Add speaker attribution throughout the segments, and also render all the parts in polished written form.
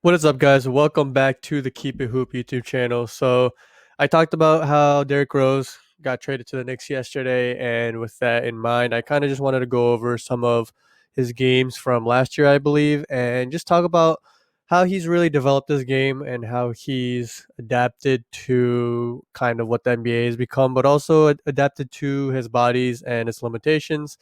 Speaker 1: What is up, guys? Welcome back to the Keep It Hoop YouTube channel. So, I talked about how Derrick Rose got traded to the Knicks yesterday, and with that in mind, I kind of just wanted to go over some of his games from last year, I believe, and just talk about how he's really developed his game and how he's adapted to kind of what the NBA has become, but also adapted to his bodies and its limitations.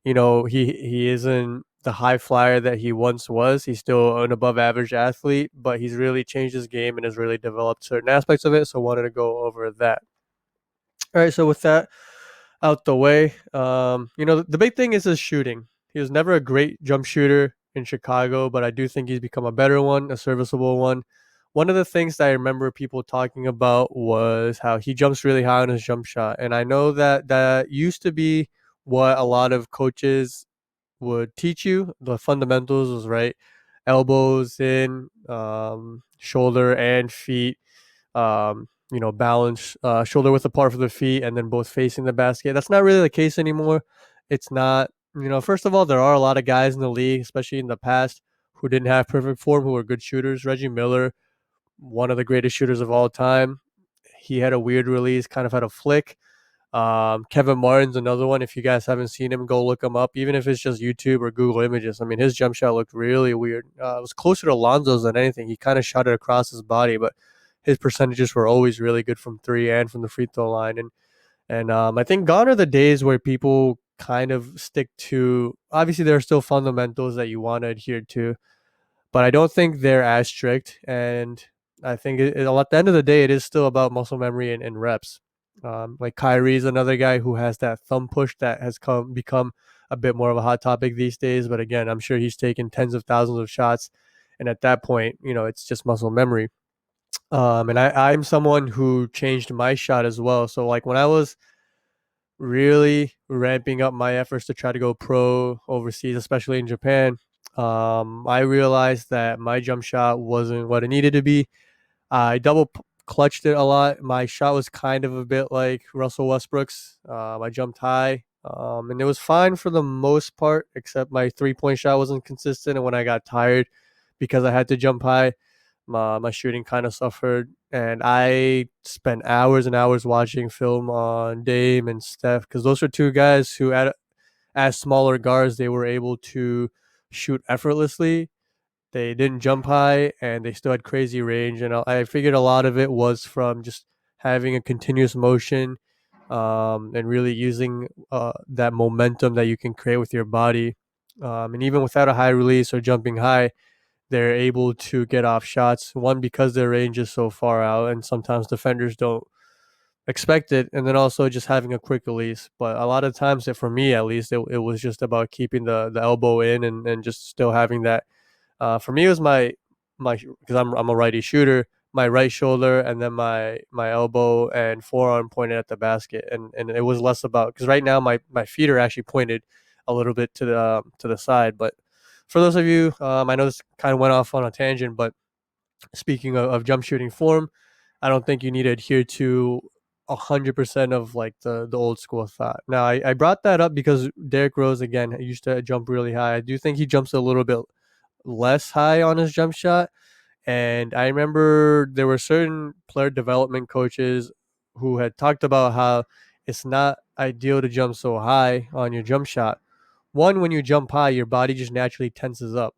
Speaker 1: He isn't the high flyer that he once was. He's still an above average athlete, but he's really changed his game and has really developed certain aspects of it. So I wanted to go over that. All right, so with that out the way, the big thing is his shooting. He was never a great jump shooter in Chicago, but I do think he's become a better one, a serviceable one. One of the things that I remember people talking about was how he jumps really high on his jump shot, and I know that that used to be what a lot of coaches would teach you. The fundamentals was right, elbows in, shoulder and feet, balance, shoulder width apart from the feet, and then both facing the basket. That's not really the case anymore. It's not. First of all, there are a lot of guys in the league, especially in the past, who didn't have perfect form, who were good shooters. Reggie Miller, one of the greatest shooters of all time, he had a weird release, kind of had a flick. Kevin Martin's another one. If you guys haven't seen him, go look him up. Even if it's just YouTube or Google Images. I mean, his jump shot looked really weird. It was closer to Lonzo's than anything. He kind of shot it across his body, but his percentages were always really good from three and from the free throw line. And I think gone are the days where people kind of stick to. Obviously, there are still fundamentals that you want to adhere to, but I don't think they're as strict. And I think at the end of the day, it is still about muscle memory and reps. Like Kyrie's another guy who has that thumb push that has become a bit more of a hot topic these days. But again, I'm sure he's taken tens of thousands of shots, and at that point, it's just muscle memory. And I'm someone who changed my shot as well. So like when I was really ramping up my efforts to try to go pro overseas, especially in Japan, I realized that my jump shot wasn't what it needed to be. I clutched it a lot. My shot was kind of a bit like Russell Westbrook's. I jumped high, and it was fine for the most part, except my 3 point shot wasn't consistent. And when I got tired because I had to jump high, my shooting kind of suffered. And I spent hours and hours watching film on Dame and Steph because those are two guys who, as smaller guards, they were able to shoot effortlessly. They didn't jump high and they still had crazy range. And I figured a lot of it was from just having a continuous motion, and really using that momentum that you can create with your body. And even without a high release or jumping high, they're able to get off shots. One, because their range is so far out, and sometimes defenders don't expect it. And then also just having a quick release. But a lot of times, for me at least, it was just about keeping the elbow in and just still having that. For me, it was my because I'm a righty shooter. My right shoulder and then my elbow and forearm pointed at the basket, and it was less about because right now my feet are actually pointed a little bit to the side. But for those of you, I know this kind of went off on a tangent, but speaking of jump shooting form, I don't think you need to adhere to 100% of like the old school thought. Now I brought that up because Derrick Rose again used to jump really high. I do think he jumps a little bit less high on his jump shot. And I remember there were certain player development coaches who had talked about how it's not ideal to jump so high on your jump shot. One, when you jump high, your body just naturally tenses up,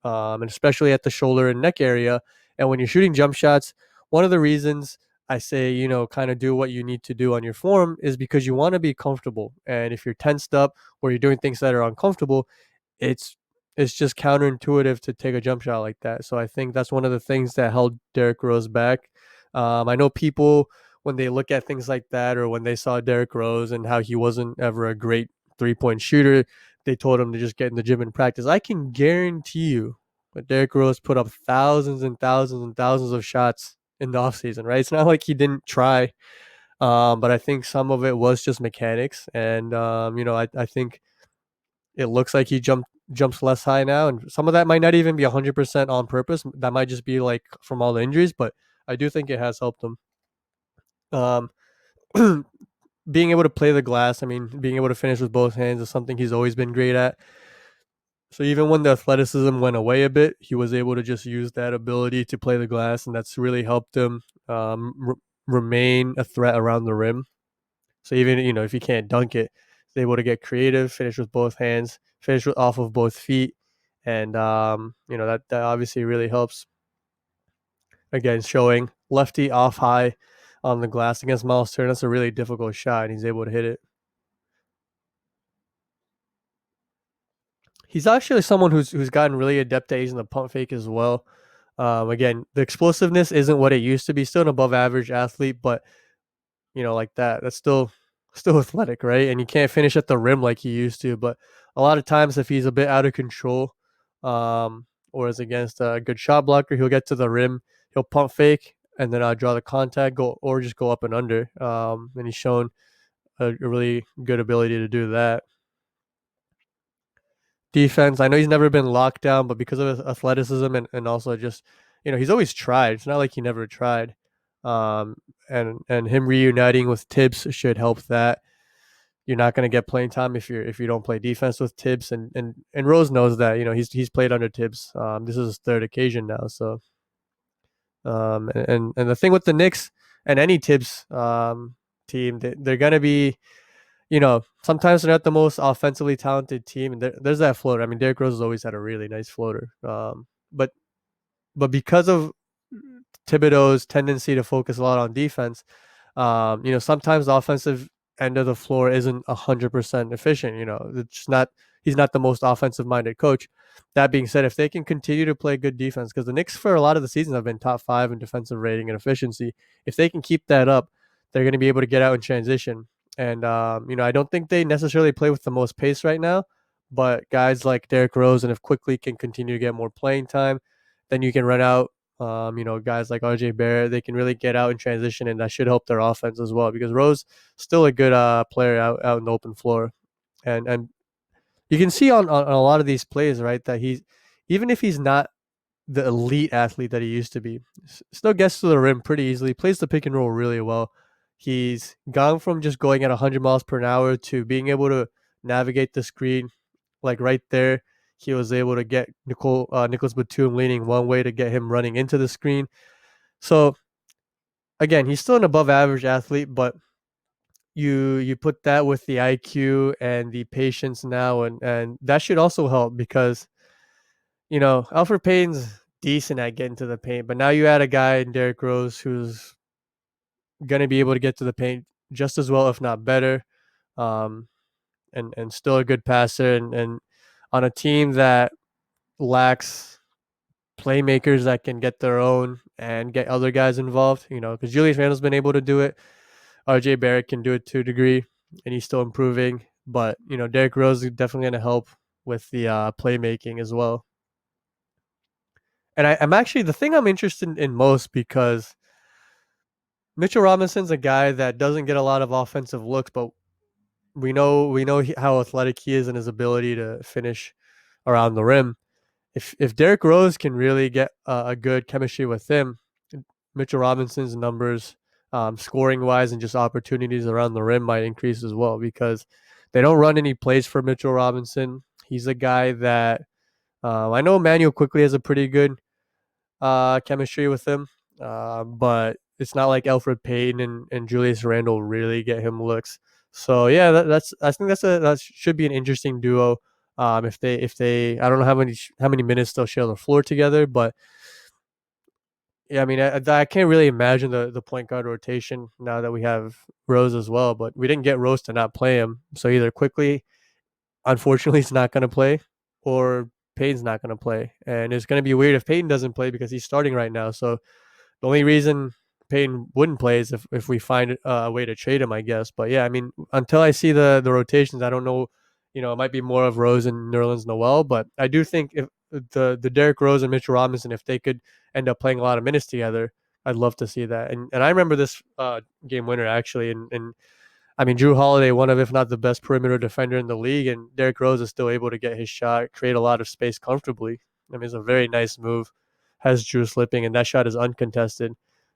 Speaker 1: and especially at the shoulder and neck area. And when you're shooting jump shots, one of the reasons I say, kind of do what you need to do on your form is because you want to be comfortable. And if you're tensed up or you're doing things that are uncomfortable, it's it's just counterintuitive to take a jump shot like that. So I think that's one of the things that held Derrick Rose back. I know people when they look at things like that, or when they saw Derrick Rose and how he wasn't ever a great 3 point shooter, they told him to just get in the gym and practice. I can guarantee you, that Derrick Rose put up thousands and thousands and thousands of shots in the offseason, right? It's not like he didn't try, but I think some of it was just mechanics. And I think it looks like he jumps less high now, and some of that might not even be 100% on purpose. That might just be like from all the injuries, but I do think it has helped him. Um, being able to play the glass, I mean, being able to finish with both hands is something he's always been great at. So even when the athleticism went away a bit, he was able to just use that ability to play the glass, and that's really helped him remain a threat around the rim. So even if he can't dunk it, he's able to get creative, finish with both hands, finish with, off of both feet, and that obviously really helps. Again, showing lefty off high on the glass against Miles Turner. That's a really difficult shot, and he's able to hit it. He's actually someone who's gotten really adept at using the pump fake as well. Again, the explosiveness isn't what it used to be. Still an above average athlete, but like that. That's still athletic, right? And you can't finish at the rim like he used to. But a lot of times, if he's a bit out of control, or is against a good shot blocker, he'll get to the rim, he'll pump fake, and then draw the contact, go or just go up and under. And he's shown a really good ability to do that. Defense, I know he's never been locked down, but because of his athleticism and also just he's always tried. It's not like he never tried. Um, and him reuniting with Tibbs should help that. You're not going to get playing time if you don't play defense with Tibbs, and Rose knows that. He's played under Tibbs. This is his third occasion now. So and the thing with the Knicks and any Tibbs team, they're going to be sometimes they're not the most offensively talented team, and there's that floater. I mean, Derrick Rose has always had a really nice floater. But because of Thibodeau's tendency to focus a lot on defense, sometimes the offensive end of the floor isn't 100% efficient. It's just not. He's not the most offensive minded coach. That being said, if they can continue to play good defense, because the Knicks for a lot of the season have been top 5 in defensive rating and efficiency, if they can keep that up, they're going to be able to get out in transition. And I don't think they necessarily play with the most pace right now, but guys like Derrick Rose, and if quickly can continue to get more playing time, then you can run out. Guys like RJ Barrett, they can really get out in transition, and that should help their offense as well. Because Rose still a good player out in the open floor, and you can see on a lot of these plays, right, that he's even if he's not the elite athlete that he used to be, still gets to the rim pretty easily, plays the pick and roll really well. He's gone from just going at 100 miles per hour to being able to navigate the screen, like right there. He was able to get Nicholas Batum leaning one way to get him running into the screen. So again, he's still an above average athlete, but you put that with the IQ and the patience now, and that should also help because Alfred Payton's decent at getting to the paint, but now you add a guy in Derrick Rose who's gonna be able to get to the paint just as well, if not better, um, and still a good passer, and on a team that lacks playmakers that can get their own and get other guys involved, because Julius Randle's been able to do it. RJ Barrett can do it to a degree, and he's still improving. But Derrick Rose is definitely going to help with the playmaking as well. And I'm actually the thing I'm interested in most because Mitchell Robinson's a guy that doesn't get a lot of offensive looks, but we know how athletic he is and his ability to finish around the rim. If Derrick Rose can really get a good chemistry with him, Mitchell Robinson's numbers, scoring wise, and just opportunities around the rim might increase as well because they don't run any plays for Mitchell Robinson. He's a guy that I know Emmanuel quickly has a pretty good chemistry with him, but it's not like Alfred Payton and Julius Randle really get him looks. So yeah, I think that should be an interesting duo. If they I don't know how many minutes they'll share the floor together, but yeah, I mean I can't really imagine the point guard rotation now that we have Rose as well. But we didn't get Rose to not play him, so either quickly, unfortunately, he's not going to play, or Payton's not going to play, and it's going to be weird if Payton doesn't play because he's starting right now. So the only reason Payton wouldn't play is if we find a way to trade him, I guess. But yeah, I mean, until I see the rotations, I don't know. It might be more of Rose and Nerlens Noel, but I do think if the Derrick Rose and Mitchell Robinson, if they could end up playing a lot of minutes together, I'd love to see that. And I remember this game winner actually, and I mean, Drew Holiday, one of, if not the best perimeter defender in the league, and Derrick Rose is still able to get his shot, create a lot of space comfortably. I mean, it's a very nice move. Has Drew slipping, and that shot is uncontested.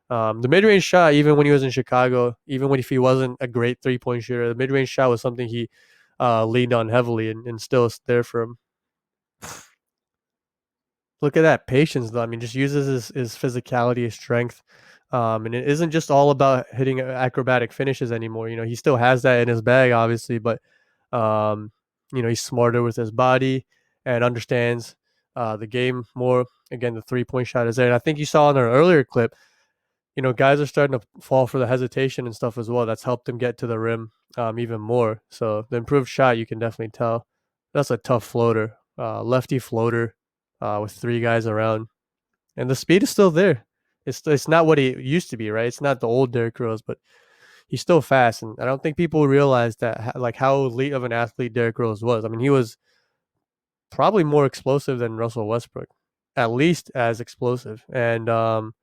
Speaker 1: The mid-range shot, even when he was in Chicago, even when if he wasn't a great three-point shooter, the mid-range shot was something he leaned on heavily, and still is there for him. Look at that patience, though. I mean, just uses his physicality, his strength, and it isn't just all about hitting acrobatic finishes anymore. He still has that in his bag, obviously, but um, he's smarter with his body and understands the game more. Again, the 3-point shot is there, and I think you saw in an earlier clip. Guys are starting to fall for the hesitation and stuff as well. That's helped him get to the rim even more. So the improved shot, you can definitely tell. That's a tough floater, lefty floater with three guys around, and the speed is still there. It's not what he used to be, right? It's not the old Derrick Rose, but he's still fast, and I don't think people realize that like how elite of an athlete Derrick Rose was. I mean, he was probably more explosive than Russell Westbrook, at least as explosive, and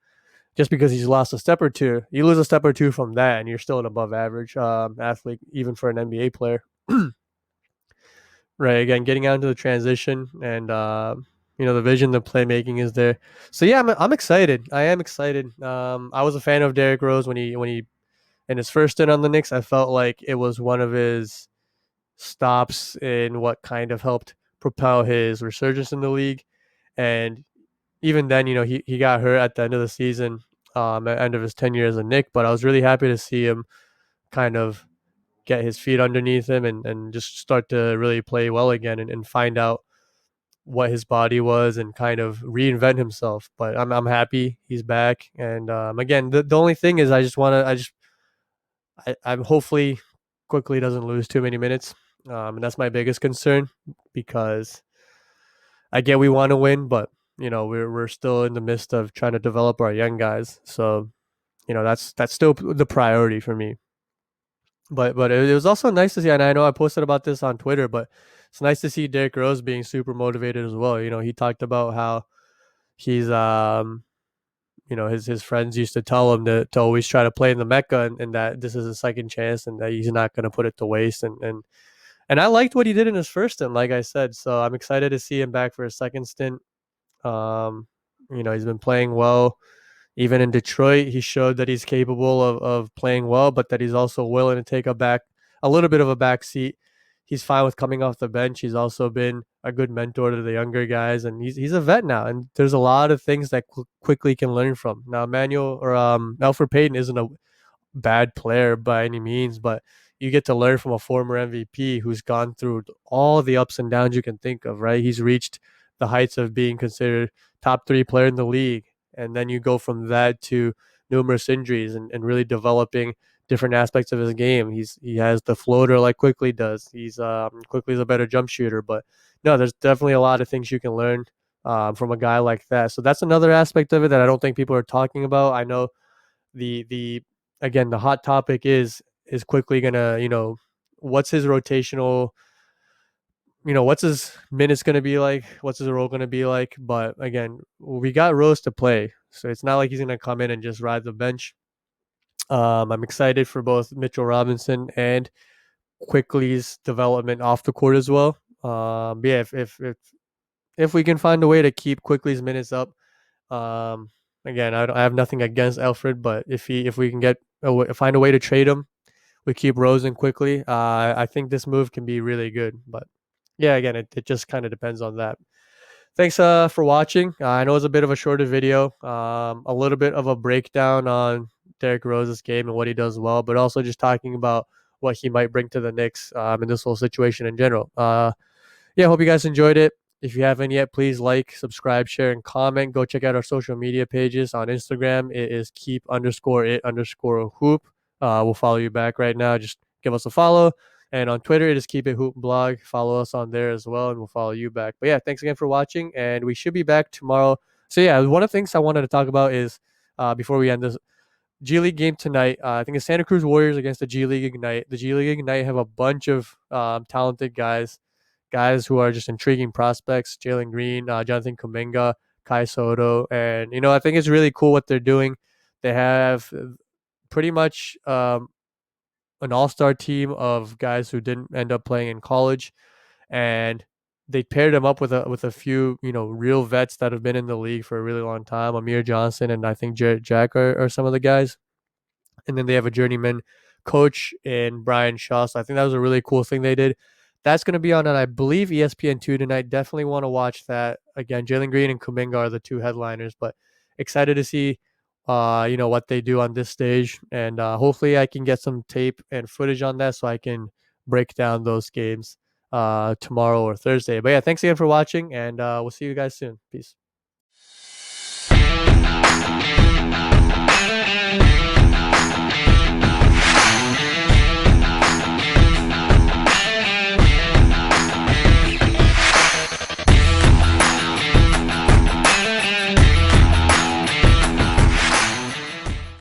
Speaker 1: just because he's lost a step or two, you lose a step or two from that, and you're still an above average athlete, even for an NBA player. Right. Again, getting out into the transition and the vision, the playmaking is there. So yeah, I'm excited. I am excited. I was a fan of Derrick Rose when he in his first stint on the Knicks. I felt like it was one of his stops in what kind of helped propel his resurgence in the league. And even then, he got hurt at the end of the season, at the end of his tenure as a Knick. But I was really happy to see him kind of get his feet underneath him and just start to really play well again and find out what his body was and kind of reinvent himself. But I'm happy he's back. And again, the only thing is I'm hopefully quickly doesn't lose too many minutes. And that's my biggest concern because I get we want to win, but we're still in the midst of trying to develop our young guys. So that's still the priority for me. But it was also nice to see, and I know I posted about this on Twitter, but it's nice to see Derrick Rose being super motivated as well. He talked about how he's his friends used to tell him to always try to play in the Mecca, and that this is a second chance and that he's not going to put it to waste. And I liked what he did in his first stint, like I said. So I'm excited to see him back for his second stint. Um, he's been playing well. Even in Detroit, he showed that he's capable of playing well, but that he's also willing to take a little bit of a back seat. He's fine with coming off the bench. He's also been a good mentor to the younger guys, and he's a vet now. And there's a lot of things that quickly can learn from. Now, Emmanuel or Alfred Payton isn't a bad player by any means, but you get to learn from a former MVP who's gone through all the ups and downs you can think of, right? He's reached the heights of being considered top 3 player in the league. And then you go from that to numerous injuries and really developing different aspects of his game. He has the floater like Quickly does. He's Quickly's a better jump shooter, but no, there's definitely a lot of things you can learn from a guy like that. So that's another aspect of it that I don't think people are talking about. I know the again, the hot topic is Quickly gonna, what's his rotational, what's his minutes gonna be like, what's his role gonna be like. But again, we got Rose to play, so it's not like he's gonna come in and just ride the bench. I'm excited for both Mitchell Robinson and Quickly's development off the court as well. Yeah, if we can find a way to keep Quickly's minutes up, um, again, I have nothing against Alfred, but if we can find a way to trade him, we keep Rosen quickly. I think this move can be really good. But yeah, again, it just kind of depends on that. Thanks for watching. I know it's a bit of a shorter video, a little bit of a breakdown on Derrick Rose's game and what he does well, but also just talking about what he might bring to the Knicks in this whole situation in general. Yeah, hope you guys enjoyed it. If you haven't yet, please like, subscribe, share, and comment. Go check out our social media pages on Instagram. It is keep_it_hoop. We'll follow you back right now. Just give us a follow. And on Twitter, it is keep it hoop blog. Follow us on there as well, and we'll follow you back. But yeah, thanks again for watching, and we should be back tomorrow. So yeah, one of the things I wanted to talk about is before we end this G League game tonight. I think it's Santa Cruz Warriors against the G League Ignite. The G League Ignite have a bunch of talented guys who are just intriguing prospects: Jalen Green, Jonathan Kuminga, Kai Soto, and I think it's really cool what they're doing. They have pretty much an all-star team of guys who didn't end up playing in college, and they paired them up with a few real vets that have been in the league for a really long time. Amir Johnson and I think Jarrett Jack are some of the guys, and then they have a journeyman coach in Brian Shaw. So I think that was a really cool thing they did. That's going to be on, I believe, ESPN2 tonight. Definitely want to watch that. Again, Jalen Green and Kuminga are the two headliners, but excited to see, what they do on this stage. And hopefully I can get some tape and footage on that so I can break down those games tomorrow or Thursday. But yeah, thanks again for watching, and we'll see you guys soon. Peace.